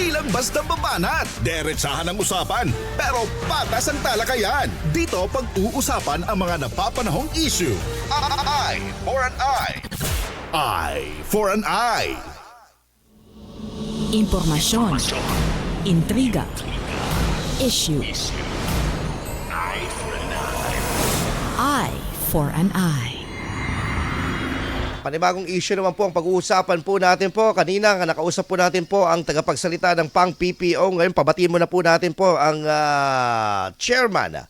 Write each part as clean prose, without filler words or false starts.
Di lang basta babanat, derechahan ang usapan, pero patas ang talakayan. Dito pag-uusapan ang mga napapanahong issue. Eye for an eye. Eye for an eye. Impormasyon, intriga, issue. Eye for an eye. Panibagong issue naman po ang pag-uusapan po natin po. Kanina nakausap po natin po ang tagapagsalita ng PANG-PPO. Ngayon pabatiin muna po natin po ang chairman.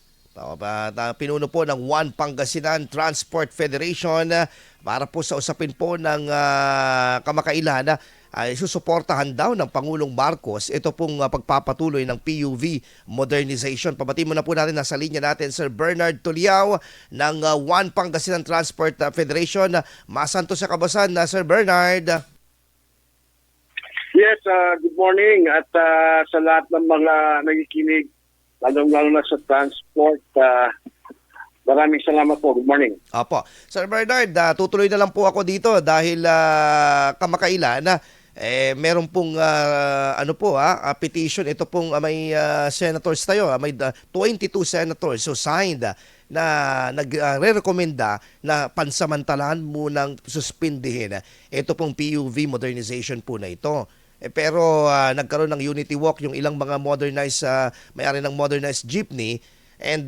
Pinuno po ng One Pangasinan Transport Federation para po sa usapin po ng kamakailan ay susuportahan daw ng Pangulong Marcos ito pong pagpapatuloy ng PUV modernization. Pabati muna po natin, nasa linya natin Sir Bernard Tuliao ng One Pangasinan Transport Federation. Masanto sa kabasan na Sir Bernard. Yes, good morning at sa lahat ng mga nakikinig, lalong-lalo na sa transport, maraming salamat po. Good morning. Opo. Sir Bernard, tutuloy na lang po ako dito dahil kamakailan meron pong petition. Ito pong may senators tayo, may 22 senators so signed na nagre-rekomenda na pansamantalahan munang suspindihin ito pong PUV modernization po na ito. Pero nagkaroon ng unity walk yung ilang mga modernized, may-ari ng modernized jeepney. And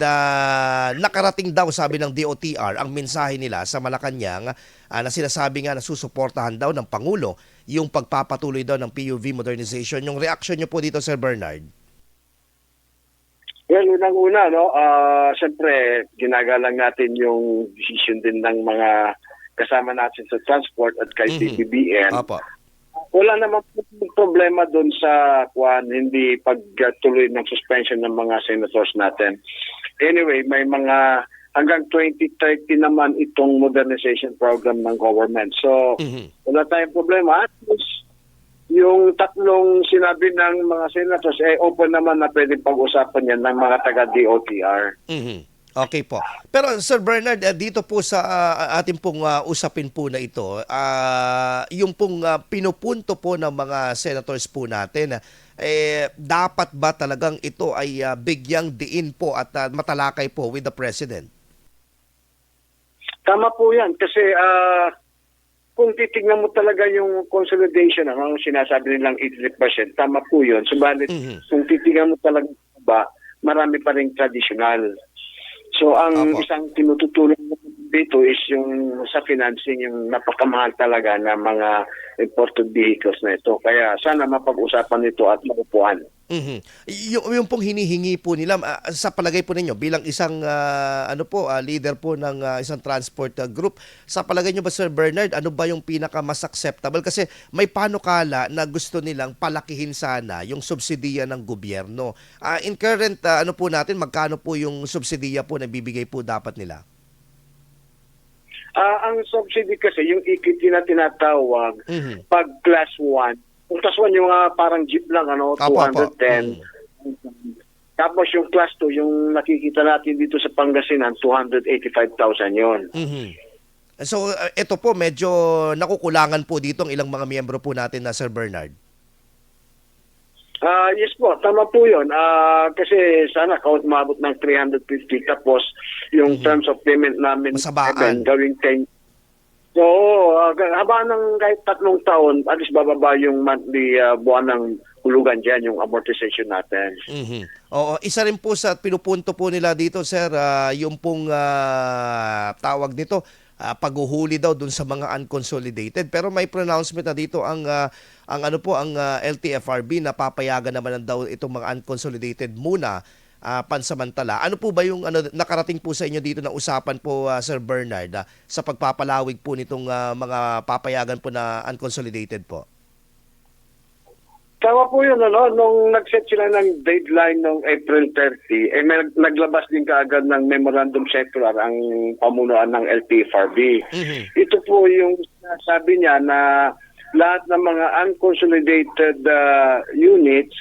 nakarating daw, sabi ng DOTR, ang mensahe nila sa Malacanang na sinasabi nga na susuportahan daw ng Pangulo yung pagpapatuloy daw ng PUV modernization. Yung reaction nyo po dito, Sir Bernard? Well, unang-una, siyempre, ginagalang natin yung decision din ng mga kasama natin sa transport at kay PBBM. Opo. Wala naman problema doon sa hindi pagtuloy ng suspension ng mga senators natin. Anyway, may mga hanggang 2030 naman itong modernization program ng government. So, wala tayong problema. At least, yung tatlong sinabi ng mga senators, open naman na pwedeng pag-usapan yan ng mga taga-DOTR. Okay po. Pero Sir Bernard, dito po sa ating pong usapin po na ito, yung pong pinupunto po ng mga senators po natin, dapat ba talagang ito ay bigyang diin po at matalakay po with the President? Tama po yan kasi kung titignan mo talaga yung consolidation, ang sinasabi nilang 83%, tama po yun. Subalit, kung titignan mo talaga ba, marami pa rin traditional. So, ang isang tinutulong dito is yung sa financing, yung napakamahal talaga na mga imported vehicles na ito. Kaya sana mapag-usapan nito at makupuan. Yung pong hinihingi po nila, sa palagay po ninyo, bilang isang leader po ng isang transport group, sa palagay nyo ba, Sir Bernard, ano ba yung pinaka-mas acceptable? Kasi may panukala na gusto nilang palakihin sana yung subsidiya ng gobyerno. In current, magkano po yung subsidiya po na bibigay po dapat nila? Ang subsidy kasi, yung equity na tinatawag, pag class 1, kung class 1 yung parang jeep lang, 210. Tapos yung class 2, yung nakikita natin dito sa Pangasinan, 285,000 yon. So, ito po, medyo nakukulangan po dito ang ilang mga miyembro po natin na Sir Bernard. Yes po, tama po yun. Kasi sana kahit maabot ng 350 tapos yung terms of payment namin masabaan. Gawing 10. So, habang ng kahit 3 taon, at least bababa yung monthly buwan ng hulugan dyan, yung amortization natin. Oo, isa rin po sa pinupunto po nila dito, Sir, yung pong tawag nito, paghuhuli daw dun sa mga unconsolidated. Pero may pronouncement na dito ang LTFRB na papayagan naman daw itong mga unconsolidated muna pansamantala. Ano po ba yung nakarating po sa inyo dito na usapan po, Sir Bernard, sa pagpapalawig po nitong mga papayagan po na unconsolidated po? Tama po yun, nung nag-set sila ng deadline noong April 30, naglabas din kaagad ng memorandum circular ang pamunuan ng LTFRB. Ito po yung sabi niya na lahat ng mga unconsolidated units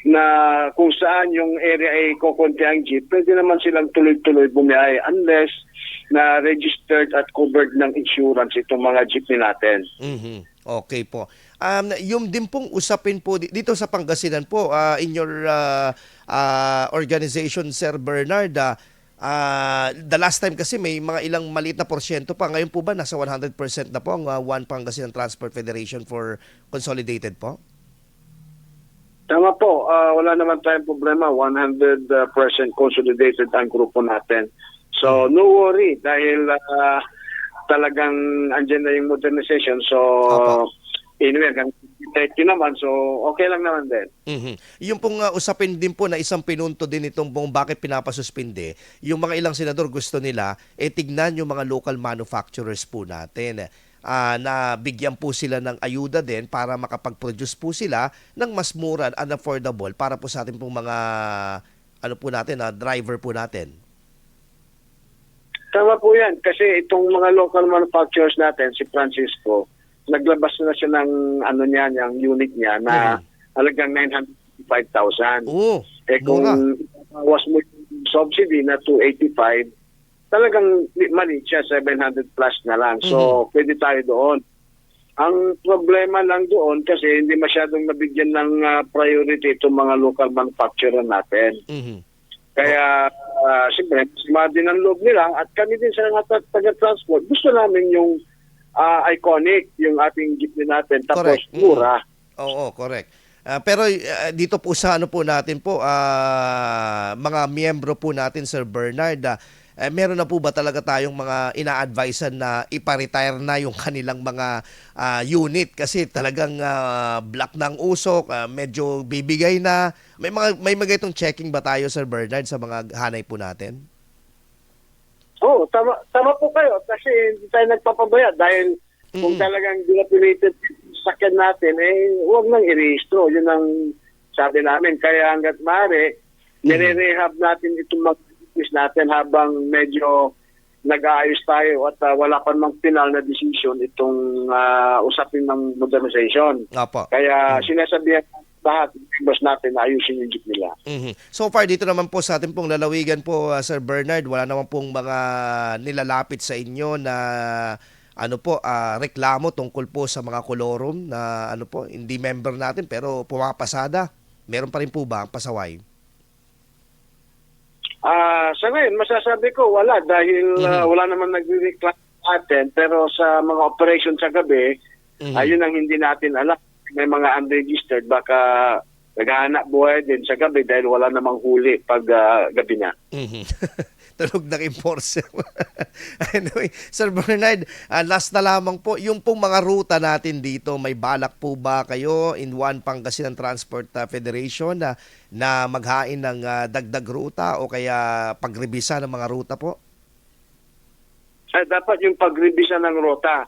na kung saan yung area ay kukunti ang jeep, pwede naman silang tuloy-tuloy bumiyahe unless na registered at covered ng insurance itong mga jeepney natin. Okay po. Yung din pong usapin po dito sa Pangasinan po, in your organization, Sir Bernard, the last time kasi may mga ilang maliit na porsyento pa. Ngayon po ba nasa 100% na po ang One Pangasinan Transport Federation for Consolidated po? Tama po, wala naman tayong problema. 100% consolidated ang grupo natin. So, no worry dahil talagang andyan na yung modernization. So, anyway, hanggang 30 naman. So, okay lang naman din. Yung pong usapin din po na isang pinunto din itong kung bakit pinapasuspinde, yung mga ilang senador gusto nila, tignan yung mga local manufacturers po natin. Na bigyan po sila ng ayuda din para makapag-produce po sila ng mas mura and affordable para po sa ating pong mga driver po natin. Tama po yan. Kasi itong mga local manufacturers natin, si Francisco, naglabas na siya ng yung unit niya na halagang 955,000. Kung was mo yung subsidy na 285, talagang maliit siya, 700 plus na lang. So, pwede tayo doon. Ang problema lang doon kasi hindi masyadong nabigyan ng priority itong mga local manufacturer natin. Kaya, siyempre, masama din ang loob nila at kami din sa mga taga-transport, gusto namin yung iconic, yung ating jeepney natin, tapos Correct. mura. Oo, correct. Pero dito po sa po natin po, mga miyembro po natin, Sir Bernard, meron na po ba talaga tayong mga ina-advisean na ipa-retire na yung kanilang mga unit kasi talagang black ng usok, medyo bibigay na. May mga itong checking ba tayo, Sir Bernard, sa mga hanay po natin? Oo, tama po kayo kasi hindi tayo nagpapabayad dahil kung talagang dilapidated sakyan natin, huwag nang i-rehistro. Yun ang sabi namin. Kaya hanggat maaari, nire-rehab natin itong mga natin habang medyo nag-aayos tayo at wala pa namang final na decision itong usapin ng modernization. Opo. Kaya sinasabihan lahat ng members natin na ayusin yung jeep nila. So far, dito naman po sa ating pong lalawigan po, Sir Bernard, wala naman pong mga nilalapit sa inyo na reklamo tungkol po sa mga kolorum na hindi member natin pero pumapasada. Meron pa rin po ba ang pasaway? Sa ngayon, masasabi ko wala dahil wala naman nagre-reklamo natin pero sa mga operation sa gabi, ayun ang hindi natin alam. May mga unregistered, baka naghahanap buhay din sa gabi dahil wala namang huli pag gabi na. Tulog ng enforcer. Anyway, Sir Bernard, last na lamang po, yung pong mga ruta natin dito, may balak po ba kayo in One Pangasinan Transport Federation na maghain ng dagdag ruta o kaya pagrebisa ng mga ruta po? Dapat yung pagrebisa ng ruta.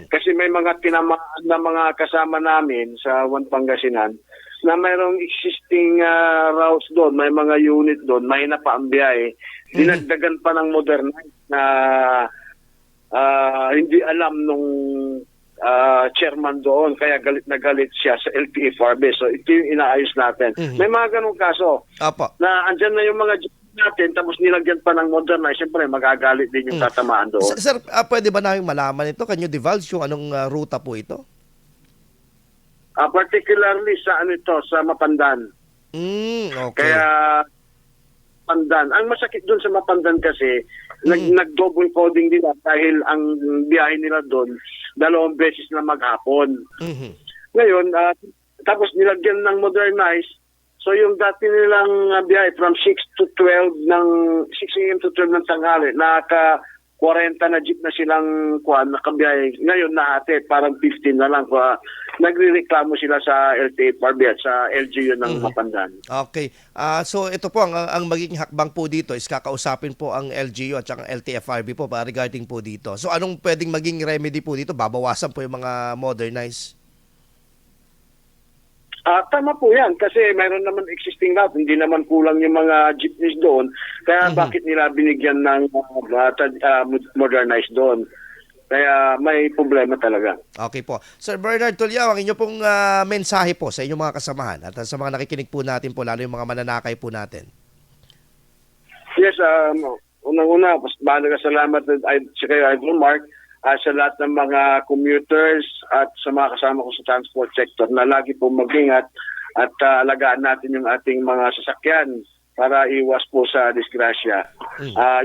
Kasi may mga tinamaan na mga kasama namin sa One Pangasinan na mayroong existing routes doon, may mga unit doon, may na pa ang biyahe. Dinagdagan pa ng modernized na hindi alam nung chairman doon, kaya galit na galit siya sa LTFRB. So ito yung inaayos natin. May mga ganong kaso na andyan na yung mga jeep natin tapos nilagyan pa ng modernized. Siyempre magagalit din yung tatamaan doon. Sir, pwede ba namin malaman ito? Can you divulge yung anong ruta po ito? Particularly sa sa Mapandan. Okay. Kaya Mapandan. Ang masakit doon sa Mapandan kasi, nag-double coding nila dahil ang biyahe nila doon, 2 beses na maghapon. Ngayon, tapos nilagyan ng modernized, so yung dati nilang biyahe from 6 to 12 ng 6 a.m. to 12 ng tanghali, naka 40 na jeep na silang nakabiyahe. Ngayon nahati, parang 15 na lang. Nagrereklamo sila sa LTFRB at sa LGU ng Mapandan. Okay. So ito po, ang magiging hakbang po dito is kakausapin po ang LGU at ang LTFRB po regarding po dito. So anong pwedeng maging remedy po dito? Babawasan po yung mga modernized? Tama po yan kasi mayroon naman existing route. Hindi naman kulang yung mga jeepneys doon. Kaya bakit nila binigyan ng modernized doon? Kaya may problema talaga. Okay po. Sir Bernard Tulyao, ang inyo pong mensahe po sa inyong mga kasamahan at sa mga nakikinig po natin po, lalo yung mga mananakay po natin. Yes, unang-una, mahalaga salamat sa kayo, Idol Mark. sa lahat ng mga commuters at sa mga kasama ko sa transport sector na lagi po mag-ingat at alagaan natin yung ating mga sasakyan para iwas po sa disgrasya.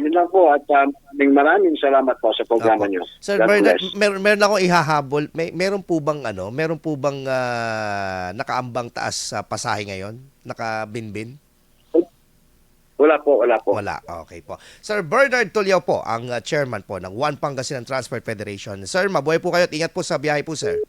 Yun lang po at maraming salamat po sa programa Opo. niyo. Sir God Bernard, bless. meron akong ihahabol. Meron po bang nakaambang taas sa pasahe ngayon? Nakabinbin? Wala po. Wala. Okay po. Sir Bernard Tulyao po, ang chairman po ng One Pangasinan Transport Federation. Sir, mabuhay po kayo at ingat po sa biyahe po, sir.